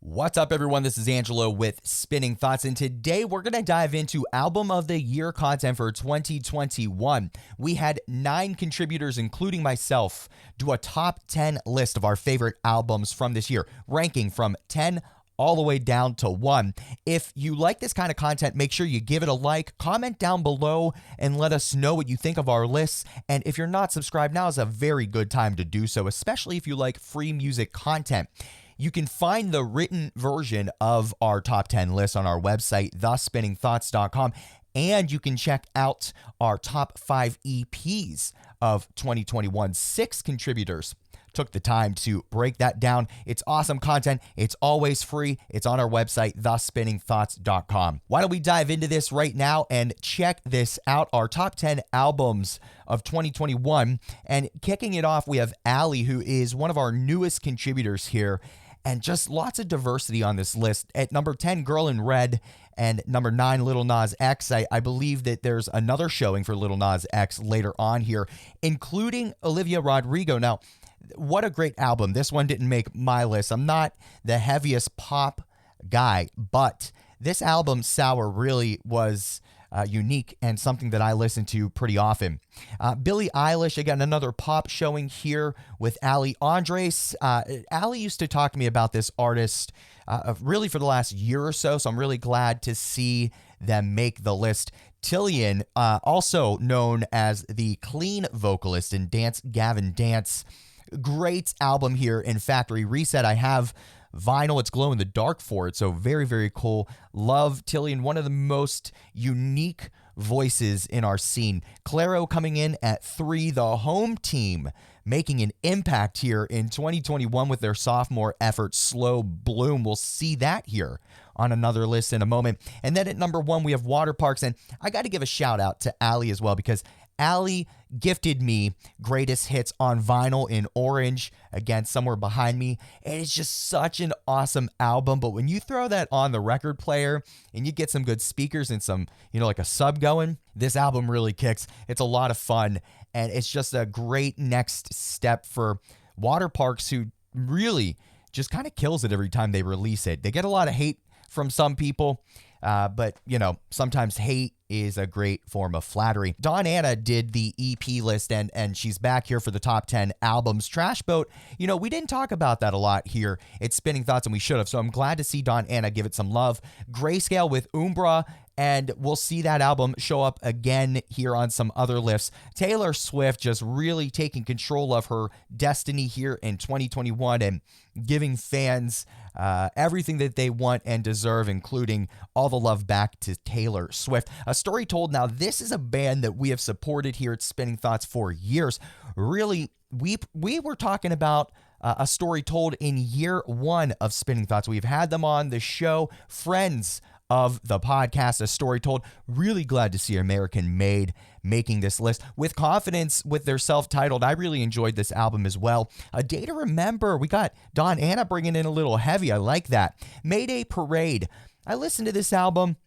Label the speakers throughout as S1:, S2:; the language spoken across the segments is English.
S1: What's up, everyone? This is Angelo with Spinning Thoughts, and today we're going to dive into Album of the Year content for 2021. We had 9 contributors, including myself, do a top 10 list of our favorite albums from this year, ranking from 10 all the way down to 1. If you like this kind of content, make sure you give it a like, comment down below, and let us know what you think of our lists. And if you're not subscribed, now is a very good time to do so, especially if you like free music content. You can find the written version of our top 10 list on our website, thespinningthoughts.com, and you can check out our top 5 EPs of 2021. 6 contributors took the time to break that down. It's awesome content. It's always free. It's on our website, thespinningthoughts.com. Why don't we dive into this right now and check this out, our top 10 albums of 2021. And kicking it off, we have AOTY, who is one of our newest contributors here. And just lots of diversity on this list. At number 10, Girl in Red, and number 9, Lil Nas X. I believe that there's another showing for Lil Nas X later on here, including Olivia Rodrigo. Now, what a great album. This one didn't make my list. I'm not the heaviest pop guy, but this album, Sour, really was unique and something that I listen to pretty often. Billie Eilish, again, another pop showing here with Ali Andres. Ali used to talk to me about this artist really for the last year or so, so I'm really glad to see them make the list. Tillian, also known as the clean vocalist in Dance Gavin Dance. Great album here in Factory Reset. I have vinyl. It's glow in the dark for it, so very, very cool. Love Tillian, one of the most unique voices in our scene. Clairo coming in at 3, the home team making an impact here in 2021 with their sophomore effort, Slow Bloom. We'll see that here on another list in a moment. And then at number 1, we have Water Parks, and I got to give a shout out to Ali as well, because Ali gifted me Greatest Hits on vinyl in orange, again, somewhere behind me. And it's just such an awesome album. But when you throw that on the record player and you get some good speakers and some, like a sub going, this album really kicks. It's a lot of fun. And it's just a great next step for Water Parks, who really just kind of kills it every time they release it. They get a lot of hate from some people, but, sometimes hate is a great form of flattery. Dawn Anna did the EP list, and she's back here for the top 10 albums. Trash Boat, we didn't talk about that a lot here at Spinning Thoughts, and we should have, so I'm glad to see Dawn Anna give it some love. Grayscale with Umbra, and we'll see that album show up again here on some other lists. Taylor Swift just really taking control of her destiny here in 2021 and giving fans everything that they want and deserve, including all the love back to Taylor Swift. A Story Told. Now, this is a band that we have supported here at Spinning Thoughts for years. Really, we were talking about A Story Told in year 1 of Spinning Thoughts. We've had them on the show, friends of the podcast, A Story Told. Really glad to see American Made making this list with confidence with their self-titled. I really enjoyed this album as well. A Day to Remember. We got Dawn Anna bringing in a little heavy. I like that. Mayday Parade. I listened to this album.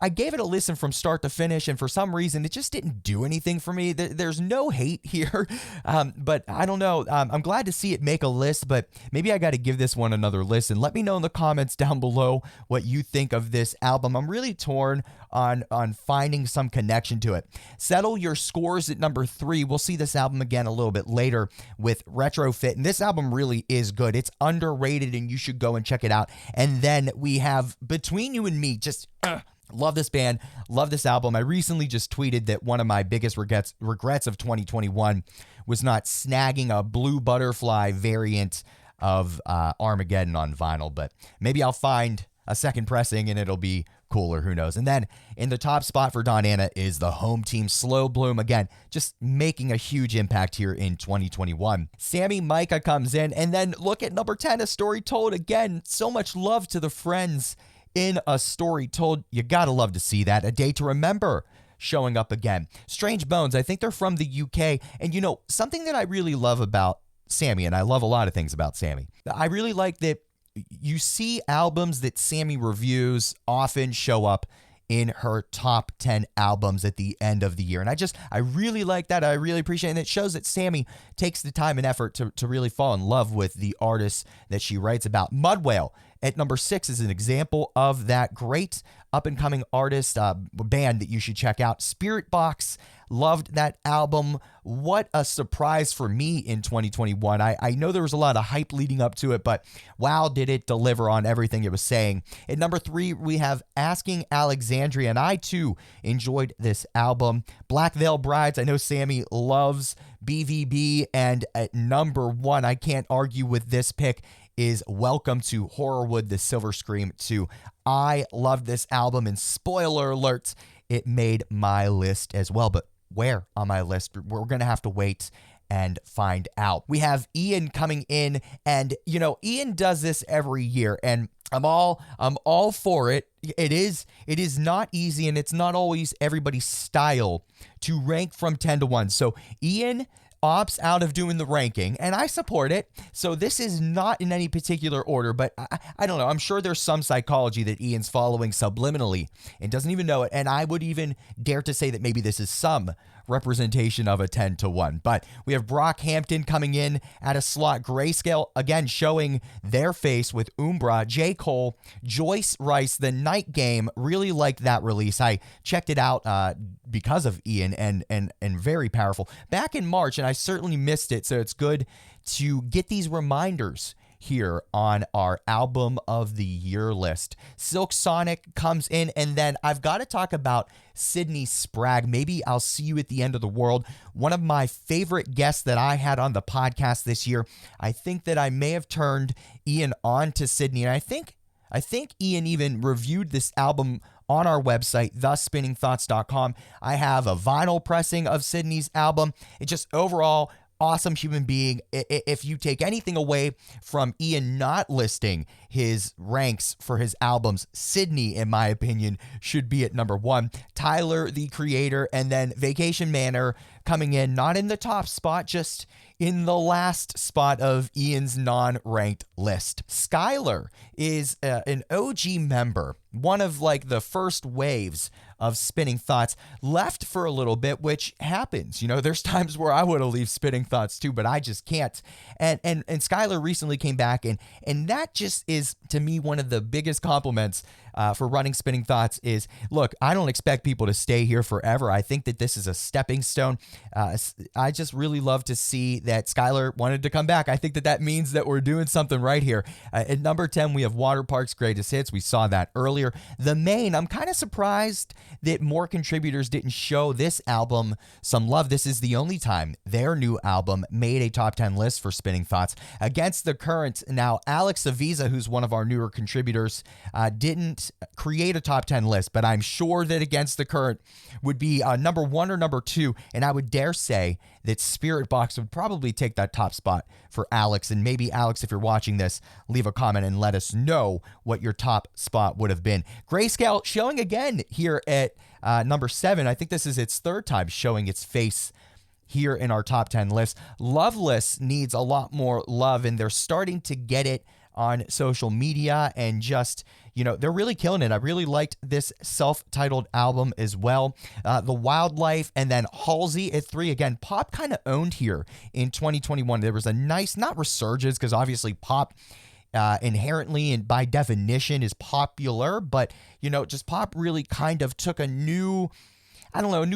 S1: I gave it a listen from start to finish, and for some reason, it just didn't do anything for me. There's no hate here, but I don't know. I'm glad to see it make a list, but maybe I got to give this one another listen. Let me know in the comments down below what you think of this album. I'm really torn on finding some connection to it. Settle Your Scores at number 3. We'll see this album again a little bit later with Retrofit, and this album really is good. It's underrated, and you should go and check it out. And then we have Between You and Me, just love this band, love this album. I recently just tweeted that one of my biggest regrets of 2021 was not snagging a Blue Butterfly variant of Armageddon on vinyl, but maybe I'll find a second pressing and it'll be cooler, who knows. And then in the top spot for Dawn Anna is the home team, Slow Bloom, again, just making a huge impact here in 2021. Sammy Micah comes in, and then look at number 10, A Story Told. Again, so much love to the friends in A Story Told. You gotta love to see that. A Day to Remember showing up again. Strange Bones, I think they're from the UK. And something that I really love about Sammy, and I love a lot of things about Sammy, I really like that you see albums that Sammy reviews often show up in her top 10 albums at the end of the year. And I really like that. I really appreciate it. And it shows that Sammy takes the time and effort to really fall in love with the artists that she writes about. Mud Whale at number 6 is an example of that great up-and-coming artist band that you should check out. Spiritbox, loved that album. What a surprise for me in 2021. I know there was a lot of hype leading up to it, but wow, did it deliver on everything it was saying. At number 3, we have Asking Alexandria, and I too enjoyed this album. Black Veil Brides, I know Sammy loves BVB, and at number 1, I can't argue with this pick, is Welcome to Horrorwood, the Silver Scream 2. I love this album, and spoiler alert, it made my list as well. But where on my list? We're going to have to wait and find out. We have Ian coming in, and Ian does this every year, and I'm all for it. It is not easy, and it's not always everybody's style to rank from 10 to 1. So Ian opts out of doing the ranking, and I support it. So this is not in any particular order, but I don't know. I'm sure there's some psychology that Ian's following subliminally and doesn't even know it. And I would even dare to say that maybe this is some representation of a 10 to 1. But we have Brockhampton coming in at a slot. Grayscale, again, showing their face with Umbra. J. Cole, Joyce Rice, The Night Game. Really liked that release. I checked it out because of Ian, and very powerful. Back in March, and I certainly missed it, so it's good to get these reminders here on our Album of the Year list. Silk Sonic comes in, and then I've got to talk about Sydney Sprague. Maybe I'll See You at the End of the World. One of my favorite guests that I had on the podcast this year. I think that I may have turned Ian on to Sydney, and I think Ian even reviewed this album on our website, thespinningthoughts.com. I have a vinyl pressing of Sydney's album. It just overall awesome human being. If you take anything away from Ian not listing his ranks for his albums, Sydney, in my opinion, should be at number 1. Tyler, the Creator, and then Vacation Manor coming in, not in the top spot, just in the last spot of Ian's non-ranked list. Skylar is an OG member, one of the first waves of Spinning Thoughts, left for a little bit, which happens. There's times where I would have left Spinning Thoughts too, but I just can't. And Skylar recently came back, and that just is, to me, one of the biggest compliments for running Spinning Thoughts is, look, I don't expect people to stay here forever. I think that this is a stepping stone. I just really love to see that Skylar wanted to come back. I think that means that we're doing something right here. At number 10, we have Water Park's Greatest Hits. We saw that earlier. The Main, I'm kind of surprised that more contributors didn't show this album some love. This is the only time their new album made a top 10 list for Spinning Thoughts. Against the Current, now Alex Aviza, who's one of our newer contributors, didn't create a top 10 list, but I'm sure that Against the Current would be number 1 or number 2, and I would dare say that Spiritbox would probably take that top spot for Alex. And maybe, Alex, if you're watching this, leave a comment and let us know what your top spot would have been. Grayscale showing again here at number 7. I think this is its 3rd time showing its face here in our top 10 list. Loveless needs a lot more love, and they're starting to get it on social media, and just, they're really killing it. I really liked this self-titled album as well. The Wildlife, and then Halsey at 3. Again, pop kind of owned here in 2021. There was a nice, not resurgence, because obviously pop inherently and by definition is popular, but, just pop really kind of took a new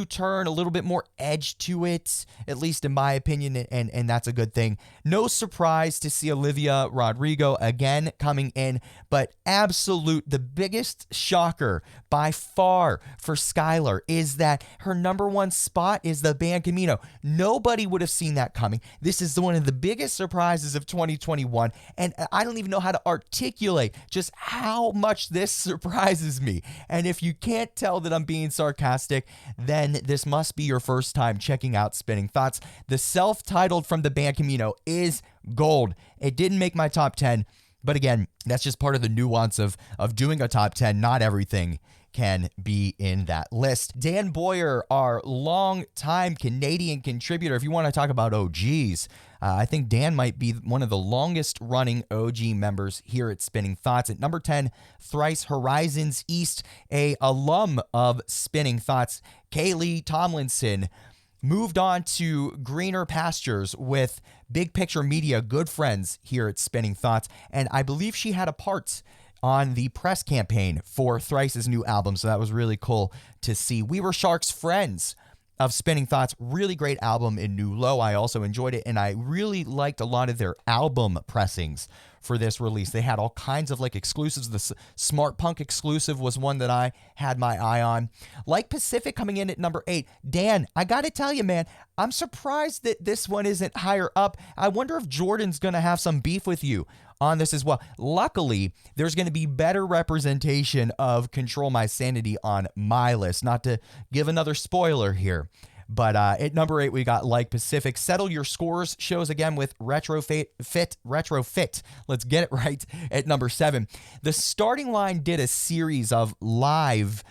S1: turn, a little bit more edge to it, at least in my opinion, and that's a good thing. No surprise to see Olivia Rodrigo again coming in, but the biggest shocker by far for Skylar is that her number 1 spot is the band Camino. Nobody would have seen that coming. This is one of the biggest surprises of 2021, and I don't even know how to articulate just how much this surprises me. And if you can't tell that I'm being sarcastic, then this must be your first time checking out Spinning Thoughts. The self-titled from the band Camino is gold. It didn't make my top 10, but again, that's just part of the nuance of doing a top 10. Not everything can be in that list. Dan Boyer, our long-time Canadian contributor. If you want to talk about OGs, I think Dan might be one of the longest-running OG members here at Spinning Thoughts. At number 10, Thrice Horizons East, a alum of Spinning Thoughts, Kaylee Tomlinson, moved on to greener pastures with Big Picture Media, good friends here at Spinning Thoughts, and I believe she had a part on the press campaign for Thrice's new album. So that was really cool to see. We Were Sharks Friends of Spinning Thoughts, really great album in New Low. I also enjoyed it, and I really liked a lot of their album pressings for this release. They had all kinds of like exclusives. The Smart Punk exclusive was one that I had my eye on. Like Pacific coming in at number 8. Dan, I gotta tell you, man, I'm surprised that this one isn't higher up. I wonder if Jordan's gonna have some beef with you on this as well. Luckily, there's going to be better representation of Control My Sanity on my list. Not to give another spoiler here, but at number 8, we got Like Pacific. Settle Your Scores shows again with Retrofit. Let's get it right at number 7. The Starting Line did a series of live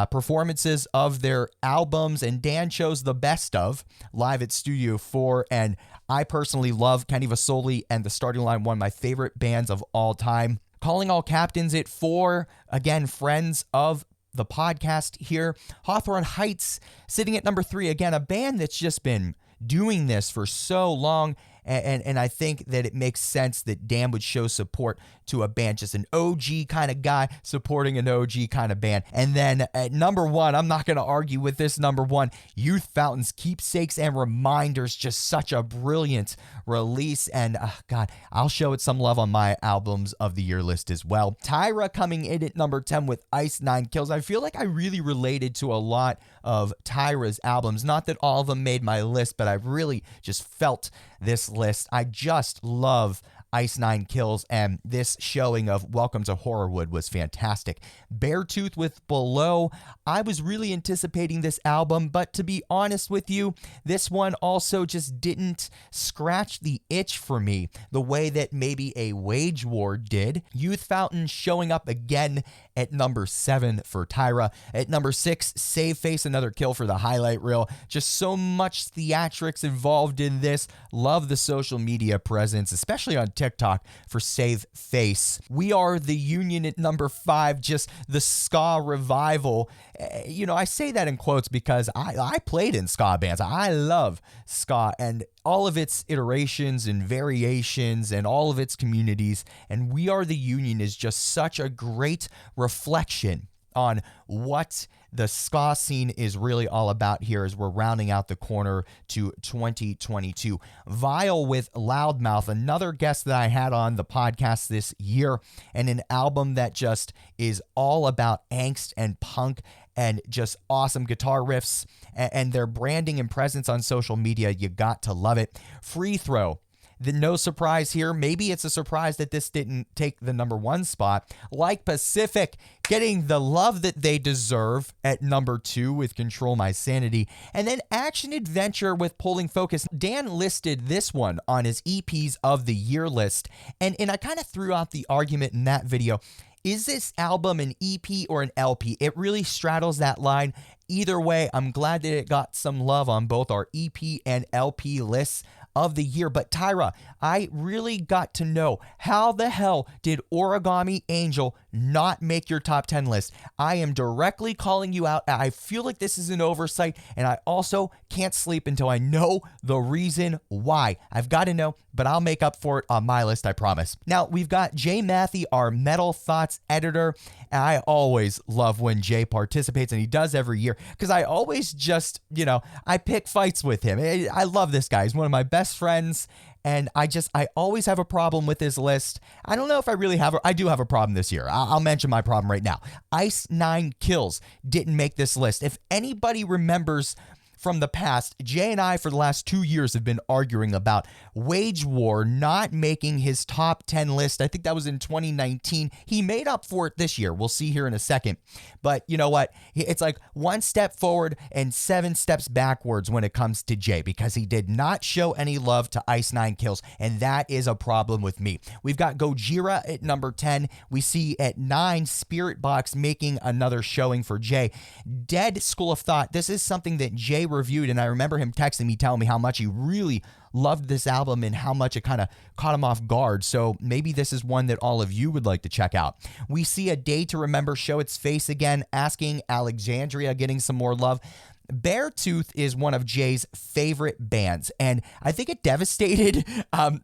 S1: performances of their albums, and Dan chose the best of live at Studio 4, and I personally love Kenny Vasoli and The Starting Line, one of my favorite bands of all time. Calling All Captains at 4, again, friends of the podcast here. Hawthorne Heights sitting at number 3, again, a band that's just been doing this for so long, and I think that it makes sense that Dan would show support to a band, just an OG kind of guy supporting an OG kind of band. And then at number 1, I'm not going to argue with this number 1, Youth Fountains, Keepsakes and Reminders, just such a brilliant release. And God, I'll show it some love on my albums of the year list as well. Tyra coming in at number 10 with Ice 9 Kills. I feel like I really related to a lot of Tyra's albums. Not that all of them made my list, but I really just felt this list. I just love Ice 9 Kills, and this showing of Welcome to Horrorwood was fantastic. Beartooth with Below. I was really anticipating this album, but to be honest with you, this one also just didn't scratch the itch for me the way that maybe a Wage War did. Youth Fountain showing up again at number 7 for Tyra. At number 6, Save Face, another kill for the highlight reel. Just so much theatrics involved in this. Love the social media presence, especially on TikTok for Save Face. We Are the Union at number 5, just the ska revival. You know, I say that in quotes because I played in ska bands. I love ska and all of its iterations and variations and all of its communities. And We Are the Union is just such a great reflection on what the ska scene is really all about here as we're rounding out the corner to 2022. Vile with Loudmouth, another guest that I had on the podcast this year, and an album that just is all about angst and punk and just awesome guitar riffs and their branding and presence on social media. You got to love it. Free Throw. No surprise here. Maybe it's a surprise that this didn't take the number 1 spot. Like Pacific, getting the love that they deserve at number 2 with Control My Sanity. And then Action Adventure with Pulling Focus. Dan listed this one on his EPs of the year list. And I kind of threw out the argument in that video. Is this album an EP or an LP? It really straddles that line. Either way, I'm glad that it got some love on both our EP and LP lists of the year. But Tyra, I really got to know, how the hell did Origami Angel not make your top 10 list? I am directly calling you out. I feel like this is an oversight, and I also can't sleep until I know the reason why. I've got to know, but I'll make up for it on my list, I promise. Now, we've got Jay Matthey, our Metal Thoughts editor, and I always love when Jay participates, and he does every year, because I always just, I pick fights with him. I love this guy. He's one of my best friends, and I always have a problem with his list. I don't know if I really have I do have a problem this year. I'll mention my problem right now. Ice 9 Kills didn't make this list. If anybody remembers from the past, Jay and I for the last 2 years have been arguing about Wage War not making his top 10 list. I think that was in 2019. He made up for it this year. We'll see here in a second. But you know what? It's like 1 step forward and 7 steps backwards when it comes to Jay, because he did not show any love to Ice 9 Kills, and that is a problem with me. We've got Gojira at number 10. We see at 9 Spirit Box making another showing for Jay. Dead School of Thought. This is something that Jay reviewed, and I remember him texting me telling me how much he really loved this album and how much it kind of caught him off guard. So maybe this is one that all of you would like to check out. We see A Day to Remember show its face again, asking Alexandria, getting some more love. Beartooth is one of Jay's favorite bands, and I think it devastated. I'm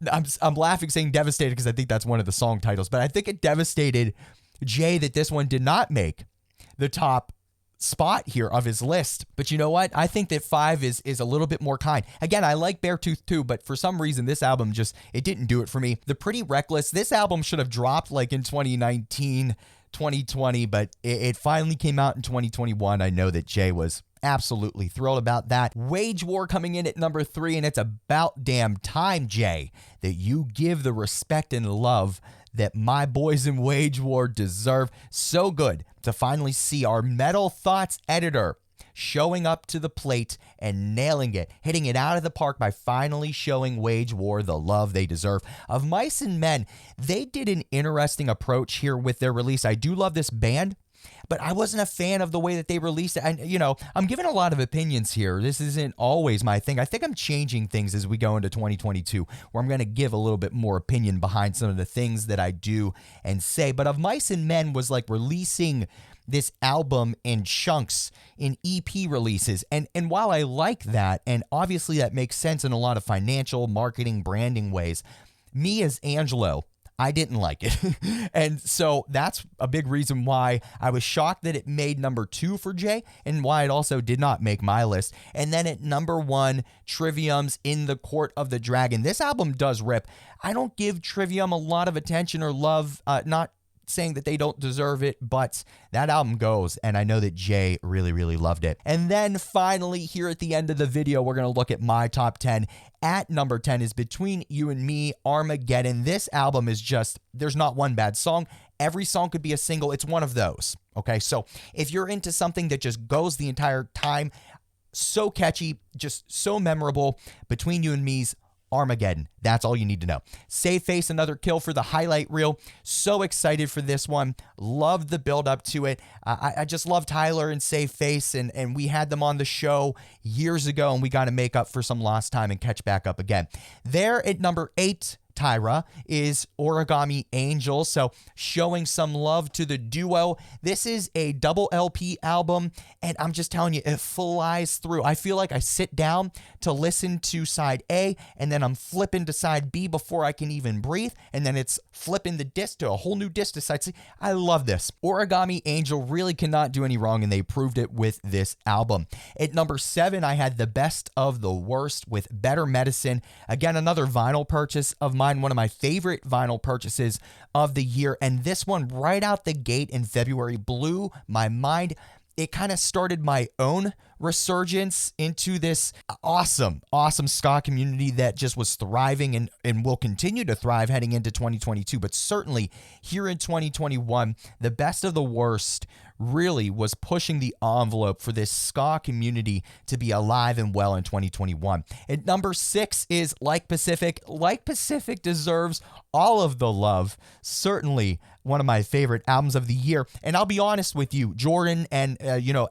S1: laughing saying devastated because I think that's one of the song titles, but I think it devastated Jay that this one did not make the top spot here of his list. But you know what? I think that 5 is a little bit more kind. Again, I like Beartooth too, but for some reason this album it didn't do it for me. The Pretty Reckless, this album should have dropped like in 2019, 2020, but it finally came out in 2021. I know that Jay was absolutely thrilled about that. Wage War coming in at number 3, and it's about damn time, Jay, that you give the respect and love that my boys in Wage War deserve. So good to finally see our Metal Thoughts editor showing up to the plate and nailing it, hitting it out of the park by finally showing Wage War the love they deserve. Of Mice and Men, they did an interesting approach here with their release. I do love this band, but I wasn't a fan of the way that they released it. And, I'm giving a lot of opinions here. This isn't always my thing. I think I'm changing things as we go into 2022, where I'm going to give a little bit more opinion behind some of the things that I do and say. But Of Mice and Men was like releasing this album in chunks, in EP releases. And while I like that, and obviously that makes sense in a lot of financial, marketing, branding ways, me as Angelo, I didn't like it. And so that's a big reason why I was shocked that it made number 2 for Jay, and why it also did not make my list. And then at number 1, Trivium's In the Court of the Dragon. This album does rip. I don't give Trivium a lot of attention or love, not saying that they don't deserve it, but that album goes, and I know that Jay really, really loved it. And then finally, here at the end of the video, we're going to look at my top 10. At number 10 is Between You and Me, Armageddon. This album is just, there's not one bad song. Every song could be a single. It's one of those, okay? So if you're into something that just goes the entire time, so catchy, just so memorable, Between You and Me's Armageddon. That's all you need to know. Save Face, another kill for the highlight reel. So excited for this one. Loved the build up to it. I just love Tyler and Save Face, and we had them on the show years ago, and we got to make up for some lost time and catch back up again. There at number 8, Tyra, is Origami Angel, so showing some love to the duo. This is a double LP album, and I'm just telling you, it flies through. I feel like I sit down to listen to side A, and then I'm flipping to side B before I can even breathe, and then it's flipping the disc to a whole new disc to side C. I love this. Origami Angel really cannot do any wrong, and they proved it with this album. At number 7, I had The Best of the Worst with Better Medicine. Again, another vinyl purchase of mine, one of my favorite vinyl purchases of the year, and this one right out the gate in February blew my mind. It kind of started my own resurgence into this awesome ska community that just was thriving and will continue to thrive heading into 2022. But certainly here in 2021, The Best of the Worst really was pushing the envelope for this ska community to be alive and well in 2021. At number 6 is Like Pacific. Like Pacific deserves all of the love. Certainly one of my favorite albums of the year. And I'll be honest with you, Jordan and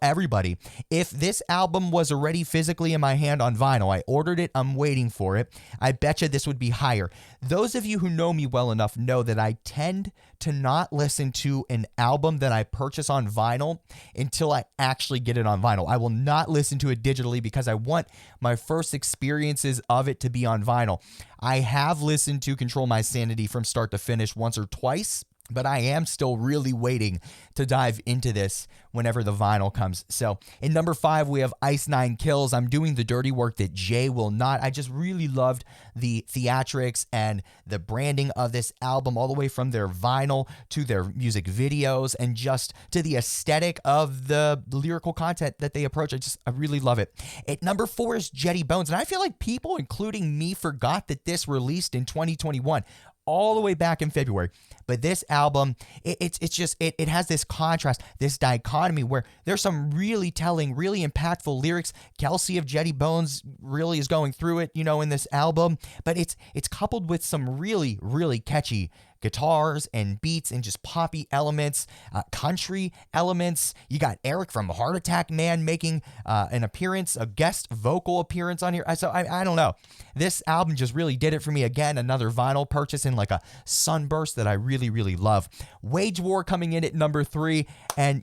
S1: everybody, if this album was already physically in my hand on vinyl, I ordered it, I'm waiting for it, I bet you this would be higher. Those of you who know me well enough know that I tend to not listen to an album that I purchase on vinyl until I actually get it on vinyl. I will not listen to it digitally because I want my first experiences of it to be on vinyl. I have listened to Control My Sanity from start to finish once or twice, but I am still really waiting to dive into this whenever the vinyl comes. So in number 5, we have Ice Nine Kills. I'm doing the dirty work that Jay will not. I just really loved the theatrics and the branding of this album, all the way from their vinyl to their music videos and just to the aesthetic of the lyrical content that they approach. I really love it. At number 4 is Jetty Bones. And I feel like people, including me, forgot that this released in 2021. All the way back in February. But this album, it has this contrast, this dichotomy where there's some really telling, really impactful lyrics. Kelsey of Jetty Bones really is going through it, in this album. But it's coupled with some really, really catchy guitars and beats and just poppy elements, country elements. You got Eric from Heart Attack Man making an appearance, a guest vocal appearance on here. So I don't know. This album just really did it for me. Again, another vinyl purchase in like a sunburst that I really, really love. Wage War coming in at number 3. And,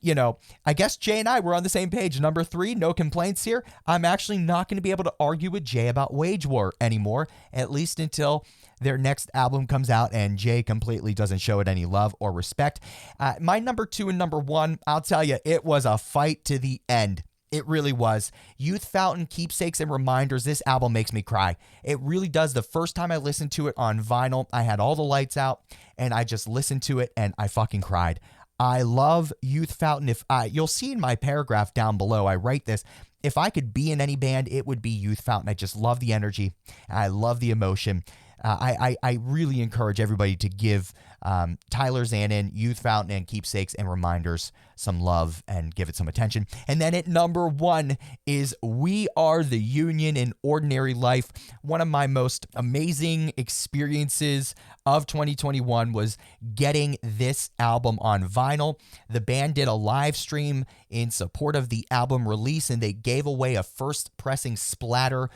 S1: I guess Jay and I were on the same page. Number 3, no complaints here. I'm actually not going to be able to argue with Jay about Wage War anymore, at least until their next album comes out and Jay completely doesn't show it any love or respect. My number 2 and number 1, I'll tell you, it was a fight to the end. It really was. Youth Fountain, Keepsakes, and Reminders. This album makes me cry. It really does. The first time I listened to it on vinyl, I had all the lights out and I just listened to it and I fucking cried. I love Youth Fountain. You'll see in my paragraph down below, I write this. If I could be in any band, it would be Youth Fountain. I just love the energy. I love the emotion. I really encourage everybody to give Tyler Zanin, Youth Fountain, and Keepsakes and Reminders some love and give it some attention. And then at number 1 is We Are the Union in Ordinary Life. One of my most amazing experiences of 2021 was getting this album on vinyl. The band did a live stream in support of the album release, and they gave away a first pressing splatter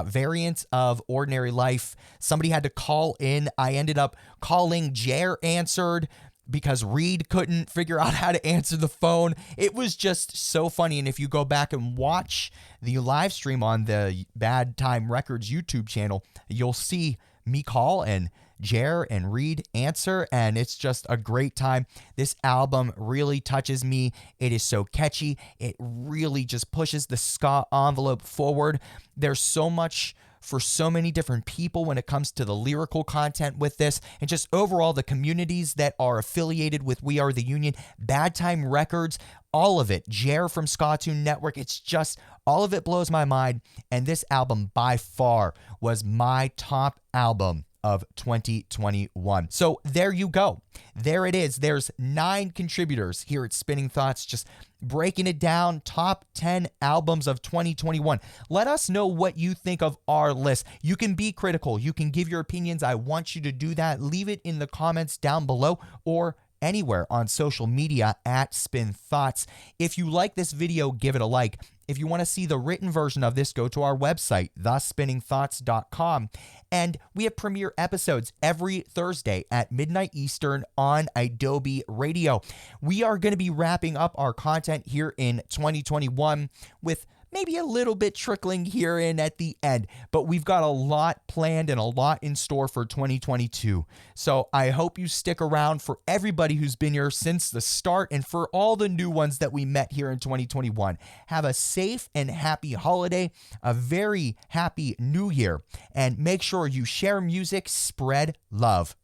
S1: variant of Ordinary Life. Somebody had to call in. I ended up calling. Jer answered because Reed couldn't figure out how to answer the phone. It was just so funny. And if you go back and watch the live stream on the Bad Time Records YouTube channel, you'll see me call and Jer and Reed answer, and it's just a great time. This album really touches me. It is so catchy. It really just pushes the ska envelope forward. There's so much for so many different people when it comes to the lyrical content with this, and just overall the communities that are affiliated with We Are the Union, Bad Time Records, all of it, Jer from Skatoon Network. It's just, all of it blows my mind, and this album by far was my top album of 2021. So there you go. There it is. There's 9 contributors here at Spinning Thoughts, just breaking it down, top 10 albums of 2021. Let us know what you think of our list. You can be critical. You can give your opinions. I want you to do that. Leave it in the comments down below or anywhere on social media at Spin Thoughts. If you like this video, give it a like. If you want to see the written version of this, go to our website, thespinningthoughts.com. And we have premiere episodes every Thursday at midnight Eastern on idobi Radio. We are going to be wrapping up our content here in 2021 with maybe a little bit trickling here in at the end, but we've got a lot planned and a lot in store for 2022. So I hope you stick around for everybody who's been here since the start and for all the new ones that we met here in 2021. Have a safe and happy holiday, a very happy new year, and make sure you share music, spread love.